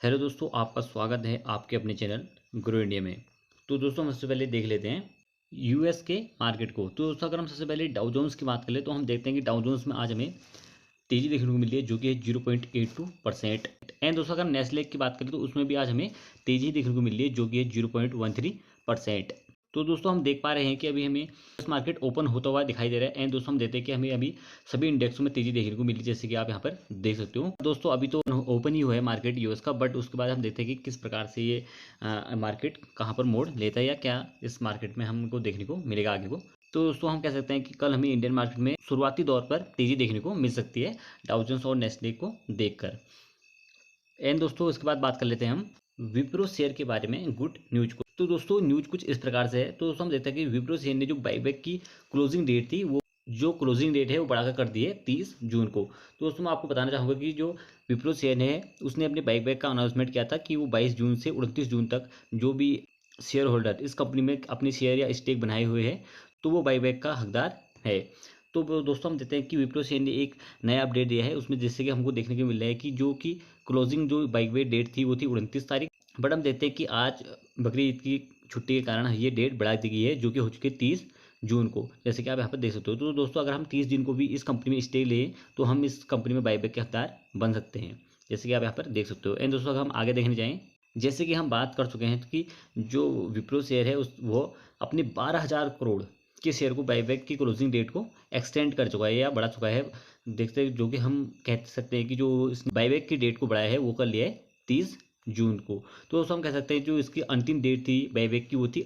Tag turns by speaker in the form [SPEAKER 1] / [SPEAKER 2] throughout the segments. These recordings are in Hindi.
[SPEAKER 1] हेलो दोस्तों, आपका स्वागत है आपके अपने चैनल ग्रो इंडिया में। तो दोस्तों, हम सबसे पहले देख लेते हैं यूएस के मार्केट को। तो दोस्तों, अगर हम सबसे पहले डाउ जोन्स की बात करें तो हम देखते हैं कि डाउ जोन्स में आज हमें तेजी देखने को मिली है, जो कि है 0.82%। एंड दोस्तों, अगर हम नेस्ले की बात करें तो उसमें भी आज हमें तेजी देखने को मिली है, जो कि है 0.13%। तो दोस्तों, हम देख पा रहे हैं कि अभी हमें मार्केट ओपन होता हुआ दिखाई दे रहा है। एंड दोस्तों, हम देखते हैं कि हमें अभी सभी इंडेक्सों में तेजी देखने को मिली, जैसे कि आप यहाँ पर देख सकते हो। दोस्तों, अभी तो ओपन ही हुआ है मार्केट यूएस का, बट उसके बाद हम देखते हैं कि किस प्रकार से ये मार्केट कहाँ पर मोड़ लेता है या क्या इस मार्केट में हमको देखने को मिलेगा आगे को। तो दोस्तों, हम कह सकते हैं कि कल हमें इंडियन मार्केट में शुरुआती दौर पर तेजी देखने को मिल सकती है डाउ जोन्स और नेस्ले को देखकर। एंड दोस्तों, इसके बाद बात कर लेते हैं हम विप्रो शेयर के बारे में गुड न्यूज को। तो दोस्तों, न्यूज कुछ इस प्रकार से है। तो दोस्तों, हम देखते हैं कि विप्रो शेयर ने जो बाईबैक की क्लोजिंग डेट थी, वो जो क्लोजिंग डेट है वो बढ़ाकर कर दी है 30 जून को। तो दोस्तों, मैं आपको बताना चाहूँगा कि जो विप्रो शेयर है उसने अपने बाईबैक का अनाउंसमेंट किया था कि वो 22 जून से 29 जून तक जो भी शेयर होल्डर इस कंपनी में अपने शेयर या स्टेक बनाए हुए हैं, तो वो बाईबैक का हकदार है। तो दोस्तों, हम देखते हैं कि विप्रो शेयर ने एक नया अपडेट दिया है उसमें, जिससे कि हमको देखने को मिल रहा है कि जो कि क्लोजिंग जो बाईबैक डेट थी वो थी 29 तारीख। बट हम देखते हैं कि आज बकरी ईद की छुट्टी के कारण ये डेट बढ़ा दी गई है, जो कि हो चुकी है 30 जून को, जैसे कि आप यहाँ पर देख सकते हो। तो दोस्तों, अगर हम 30 जून को भी इस कंपनी में स्टे लें तो हम इस कंपनी में बाईबैक के हकदार बन सकते हैं, जैसे कि आप यहाँ पर देख सकते हो। एंड दोस्तों, अगर हम आगे देखने जाएँ, जैसे कि हम बात कर चुके हैं कि जो विप्रो शेयर है वो अपने 12,000 करोड़ के शेयर को बाईबैक की क्लोजिंग डेट को एक्सटेंड कर चुका है या बढ़ा चुका है। देखते हैं, जो कि हम कह सकते हैं कि जो इसने बाईबैक की डेट को बढ़ाया है वो कर लिया है 30 जून को। तो दोस्तों, हम कह सकते हैं जो इसकी अंतिम डेट थी बाईबैक की वो थी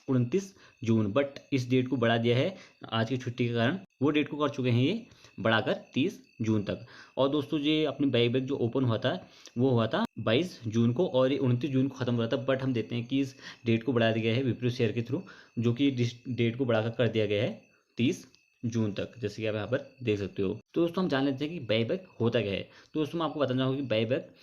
[SPEAKER 1] 29 जून, बट इस डेट को बढ़ा दिया है आज की छुट्टी के कारण। वो डेट को कर चुके हैं ये बढ़ाकर 30 जून तक। और दोस्तों, ये अपनी बाईबैक जो ओपन हुआ था वो हुआ था 22 जून को और ये 29 जून को खत्म हुआ था। बट हम देखते हैं कि इस डेट को बढ़ा दिया गया है विप्रो शेयर के थ्रू, जो कि इस डेट को बढ़ाकर कर दिया गया है 30 जून तक, जैसे कि आप यहाँ पर देख सकते हो। तो दोस्तों, हम जान लेते हैं कि बाईबैक होता क्या है। तो दोस्तों, मैं आपको बताना चाहूँगा कि बाईबैक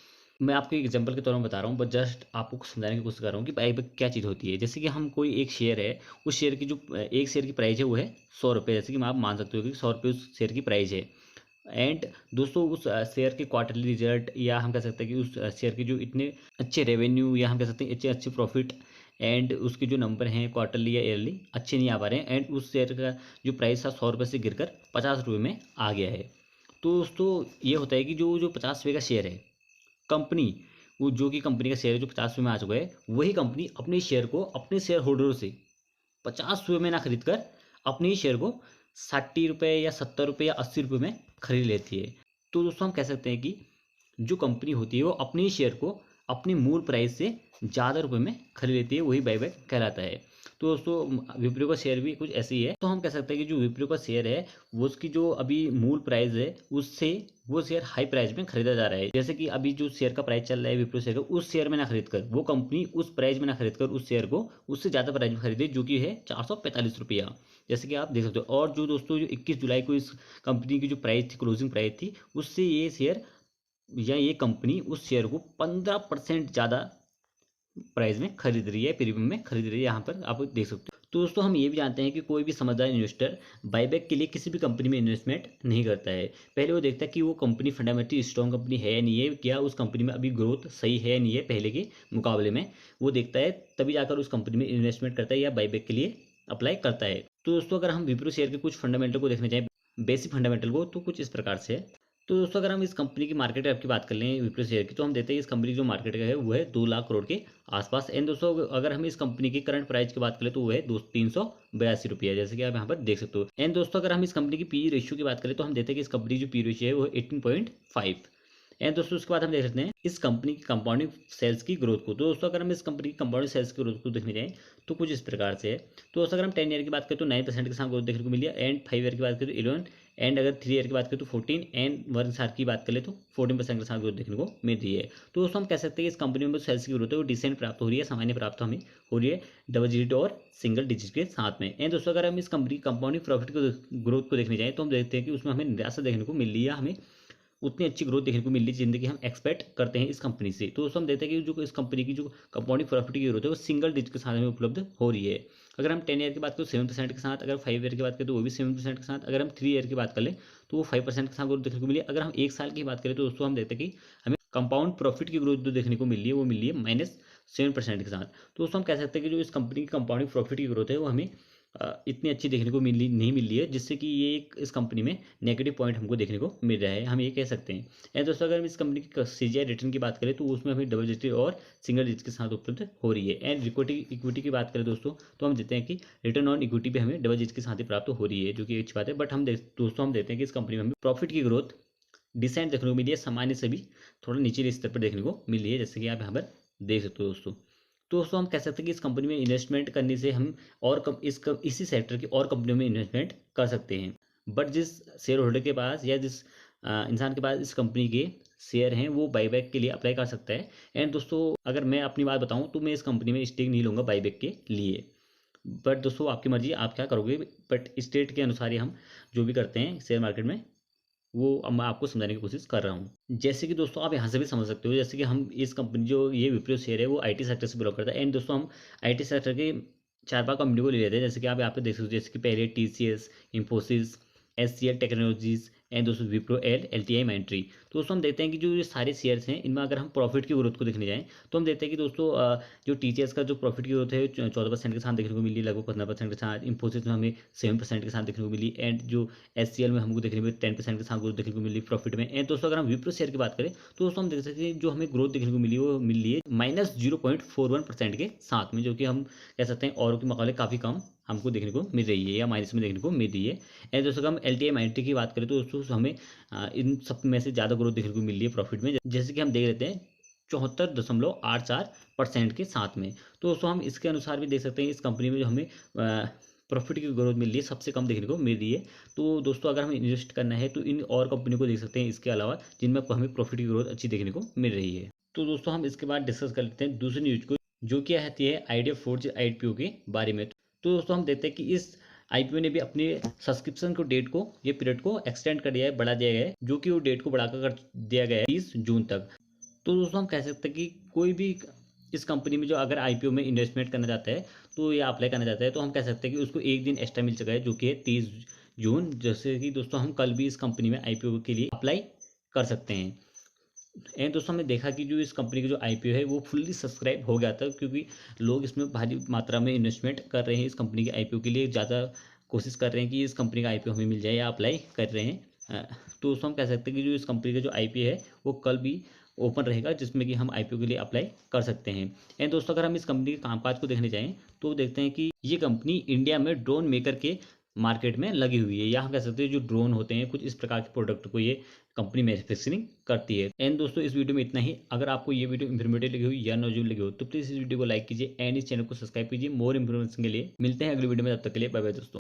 [SPEAKER 1] मैं आपको एक एग्जांपल के तौर में बता रहा हूँ, बट जस्ट आपको समझाने की कोशिश कर रहा हूँ कि बाईबैक क्या चीज़ होती है। जैसे कि हम कोई एक शेयर है, उस शेयर की जो एक शेयर की प्राइस है वो है 100 रुपये, जैसे कि आप मान सकते हो कि 100 रुपये उस शेयर की प्राइस है। एंड दोस्तों, उस शेयर के क्वार्टरली रिजल्ट या हम कह सकते हैं कि उस शेयर के जो इतने अच्छे रेवेन्यू या हम कह सकते हैं अच्छे अच्छे प्रॉफिट एंड उसके जो नंबर हैं क्वार्टरली या ईयरली अच्छे नहीं आ पा रहे हैं, एंड उस शेयर का जो प्राइस था 100 रुपये से गिरकर 50 रुपये में आ गया है। तो दोस्तों, ये होता है कि जो जो 50 रुपये का शेयर है कंपनी, वो जो कि कंपनी का शेयर है जो 50 रुपये में आ चुका है, वही कंपनी अपने शेयर को अपने शेयर होल्डरों से 50 रुपये में ना खरीद कर अपने ही शेयर को 60 रुपये या 70 रुपये या 80 रुपये में खरीद लेती है। तो दोस्तों, हम कह सकते हैं कि जो कंपनी होती है वो अपने ही शेयर को अपनी मूल प्राइस से ज़्यादा रुपये में खरीद लेती है, वही बाईबैक कहलाता है। तो दोस्तों, विप्रो का शेयर भी कुछ ऐसे ही है। तो हम कह सकते हैं कि जो विप्रो का शेयर है वो उसकी जो अभी मूल प्राइस है उससे वो शेयर हाई प्राइस में खरीदा जा रहा है। जैसे कि अभी जो शेयर का प्राइस चल रहा है विप्रो शेयर का, उस शेयर में ना खरीद कर वो कंपनी उस प्राइस में ना खरीद कर उस शेयर को उससे ज़्यादा प्राइस में खरीदे, जो कि है 445 रुपया, जैसे कि आप देख सकते हो। और जो दोस्तों, जो 21 जुलाई को इस कंपनी की जो प्राइस थी, क्लोजिंग प्राइस थी, उससे ये शेयर या ये कंपनी उस शेयर को 15% ज़्यादा प्राइस में खरीद रही है, प्रीमियम में खरीद रही है, यहाँ पर आप देख सकते हो। तो दोस्तों, हम ये भी जानते हैं कि कोई भी समझदार इन्वेस्टर बाईबैक के लिए किसी भी कंपनी में इन्वेस्टमेंट नहीं करता है। पहले वो देखता है कि वो कंपनी फंडामेंटली स्ट्रॉन्ग कंपनी है या नहीं है, क्या उस कंपनी में अभी ग्रोथ सही है या नहीं है पहले के मुकाबले में, वो देखता है, तभी जाकर उस कंपनी में इन्वेस्टमेंट करता है या बाईबैक के लिए अप्लाई करता है। तो दोस्तों, अगर हम विप्रो शेयर के कुछ फंडामेंटल को देखने जाएँ, बेसिक फंडामेंटल को, तो कुछ इस प्रकार से है। तो दोस्तों, अगर हम इस कंपनी की मार्केट कैप की बात कर लें विप्रो शेयर की, तो हम देते हैं इस कंपनी की जो मार्केट कैप है वो है 2 लाख करोड़ के आसपास। एंड दोस्तों, अगर हम इस कंपनी की करंट प्राइस की बात करें तो वो है 382 रुपया, जैसे कि आप यहाँ पर देख सकते हो। एंड दोस्तों, अगर हम इस कंपनी की पी रेशियो की बात करें तो हम देते हैं कि इस कंपनी की जो पी रेशियो है वो 18.5। एंड दोस्तों, उसके बाद हम देख सकते हैं इस कंपनी की कंपाउंडिंग सेल्स की ग्रोथ को। तो दोस्तों, अगर हम इस कंपनी की कंपाउंडिंग सेल्स की ग्रोथ को देखने जाएँ तो कुछ इस प्रकार से है। तो दोस्तों, अगर हम 10 ईयर की बात करें तो 9% के साथ ग्रोथ देखने को मिली है, एंड 5 ईयर की बात करें तो 11, एंड अगर 3 ईयर की बात करें तो 14, एंड 1 साल की बात करें तो 14% के साथ ग्रोथ देखने को मिल रही है। तो दोस्तों, हम कह सकते हैं कि इस कंपनी में सेल्स की ग्रोथ है वो डिसेंट प्राप्त हो रही है, सामान्य प्राप्त हमें हो रही है, डबल डिजिट और सिंगल डिजिट के साथ में। एंड दोस्तों, अगर हम इस कंपनी कंपाउंडिंग प्रॉफिट को ग्रोथ को देखने जाएँ तो हम देखते हैं कि उसमें हमें निराशा देखने को मिल रही है, हमें उतनी अच्छी ग्रोथ देखने को मिल रही है जिंदगी हम एक्सपेक्ट करते हैं इस कंपनी से। तो दोस्तों, हम देखते हैं कि जो इस कंपनी की जो कंपाउंडिंग प्रॉफिट की ग्रोथ है वो सिंगल डिजिट के साथ हमें उपलब्ध हो रही है। अगर हम 10 ईयर की बात करें तो 7% के साथ, अगर 5 ईयर की बात करें तो वो भी 7% के साथ, अगर हम 3 ईयर की बात करें तो वो 5% के साथ ग्रोथ देखने को मिली है। अगर हम 1 साल की बात करें तो दोस्तों, हम देखते हैं कि हमें कंपाउंड प्रॉफिट की ग्रोथ जो देखने को मिल रही है वो मिल रही है -7% के साथ। तो दोस्तों हम कह सकते हैं कि जो इस कंपनी की कंपाउंडिंग प्रॉफिट की ग्रोथ है वो हमें इतनी अच्छी देखने को नहीं मिल रही है, जिससे कि ये एक इस कंपनी में नेगेटिव पॉइंट हमको देखने को मिल रहा है, हम ये कह सकते हैं। एंड दोस्तों अगर हम इस कंपनी की CGI रिटर्न की बात करें तो उसमें हमें डबल डिजिट और सिंगल डिजिट के साथ उपलब्ध हो रही है। एंड इक्विटी की बात करें दोस्तों तो हम देते हैं कि रिटर्न ऑन इक्विटी भी हमें डबल डिजिट के साथ ही प्राप्त हो रही है, जो कि अच्छी बात है। बट दोस्तों हम देते हैं कि इस कंपनी में हमें प्रॉफिट की ग्रोथ डिसेंट देखने को मिली है, सामान्य से भी थोड़ा नीचे स्तर पर देखने को मिली है, जैसे कि आप यहाँ पर देख सकते हो दोस्तों। तो दोस्तों हम कह सकते हैं कि इस कंपनी में इन्वेस्टमेंट करने से हम और इसी सेक्टर की और कंपनियों में इन्वेस्टमेंट कर सकते हैं। बट जिस शेयर होल्डर के पास या जिस इंसान के पास इस कंपनी के शेयर हैं वो बाईबैक के लिए अप्लाई कर सकता है। एंड दोस्तों अगर मैं अपनी बात बताऊं तो मैं इस कंपनी में स्टेक नहीं लूँगा बाईबैक के लिए। बट दोस्तों आपकी मर्जी, आप क्या करोगे। बट स्टेट के अनुसार ही हम जो भी करते हैं शेयर मार्केट में वो अब मैं आपको समझाने की कोशिश कर रहा हूँ। जैसे कि दोस्तों आप यहाँ से भी समझ सकते हो, जैसे कि हम इस कंपनी जो ये विप्रो शेयर है वो आईटी सेक्टर से बिलोंग करता है। एंड दोस्तों हम आईटी सेक्टर के 4-5 कंपनी को ले लेते हैं, जैसे कि आप यहाँ पे देख सकते हो, जैसे कि पहले TCS, Infosys, SCL technologies and दोस्तों विप्रो LTI माइंट्री। तो दोस्तों हम देखते हैं कि जो ये सारे शेयर्स हैं इनमें अगर हम प्रॉफिट की ग्रोथ को देखने जाएँ तो हम देखते हैं कि दोस्तों जो TCS का जो प्रॉफिट की ग्रोथ है 14% के साथ देखने को मिली, लगभग 15% के साथ। इंफोसिस में हमें 7% के साथ देखने को मिली। एंड जो SCL में हमको देखने को मिली 10% के साथ ग्रोथ देखने को मिली प्रॉफिट में। एंड दोस्तों अगर हम विप्रो शेयर की बात करें तो दोस्तों हम देख सकते हैं जो हमें ग्रोथ देखने को मिली वो मिल रही है -0.41% के साथ में, जो कि हम कह सकते हैं औरों के मुकाबले काफ़ी कम हमको देखने को मिल रही है या माइनस में देखने को मिल रही है। एंड दोस्तों अगर हम LTI माइंट्री की बात करें तो दोस्तों हमें इन सब में से ज़्यादा ग्रोथ देखने को मिल रही है प्रॉफिट में, जैसे कि हम देख लेते हैं 74.84% के साथ में। तो दोस्तों हम इसके अनुसार भी देख सकते हैं इस कंपनी में जो हमें प्रॉफिट की ग्रोथ मिल रही है सबसे कम देखने को मिल रही है। तो दोस्तों अगर हमें इन्वेस्ट करना है तो इन और कंपनी को देख सकते हैं इसके अलावा, जिनमें हमें प्रॉफिट की ग्रोथ अच्छी देखने को मिल रही है। तो दोस्तों हम इसके बाद डिस्कस कर लेते हैं दूसरी न्यूज को, जो कि आती है आइडिया फोर्ज IPO के बारे में। तो दोस्तों हम देखते हैं कि इस IPO ने भी अपने सब्सक्रिप्शन को डेट को, ये पीरियड को एक्सटेंड कर दिया है, बढ़ा दिया गया है, जो कि वो डेट को बढ़ाकर कर दिया गया है 30 जून तक। तो दोस्तों हम कह सकते हैं कि कोई भी इस कंपनी में जो अगर IPO में इन्वेस्टमेंट करना चाहता है तो या अप्लाई करना चाहता है तो हम कह सकते हैं कि उसको एक दिन एक्स्ट्रा मिल चुका है, जो कि है 30 जून। जैसे कि दोस्तों हम कल भी इस कंपनी में IPO के लिए अप्लाई कर सकते हैं। एंड दोस्तों हमने देखा कि जो इस कंपनी की जो IPO है वो फुल्ली सब्सक्राइब हो गया था, क्योंकि लोग इसमें भारी मात्रा में इन्वेस्टमेंट कर रहे हैं इस कंपनी के IPO के लिए, ज़्यादा कोशिश कर रहे हैं कि इस कंपनी का IPO हमें मिल जाए या अप्लाई कर रहे हैं। तो दोस्तों हम कह सकते हैं कि जो इस कंपनी का जो IPO है वो कल भी ओपन रहेगा, जिसमें कि हम IPO के लिए अप्लाई कर सकते हैं। एंड दोस्तों अगर हम इस कंपनी के कामकाज को देखने जाएँ तो देखते हैं कि ये कंपनी इंडिया में ड्रोन मेकर के मार्केट में लगी हुई है, या हम कह सकते हैं जो ड्रोन होते हैं कुछ इस प्रकार के प्रोडक्ट को ये कंपनी मैन्युफैक्चरिंग करती है। एंड दोस्तों इस वीडियो में इतना ही। अगर आपको ये वीडियो इन्फॉर्मेटिव लगी हो या नॉलेजेबल लगी हो तो प्लीज़ इस वीडियो को लाइक कीजिए एंड इस चैनल को सब्सक्राइब कीजिए मोर इन्फॉर्मेशन के लिए। मिलते हैं अगली वीडियो में, तब तक के लिए बाय बाय दोस्तों।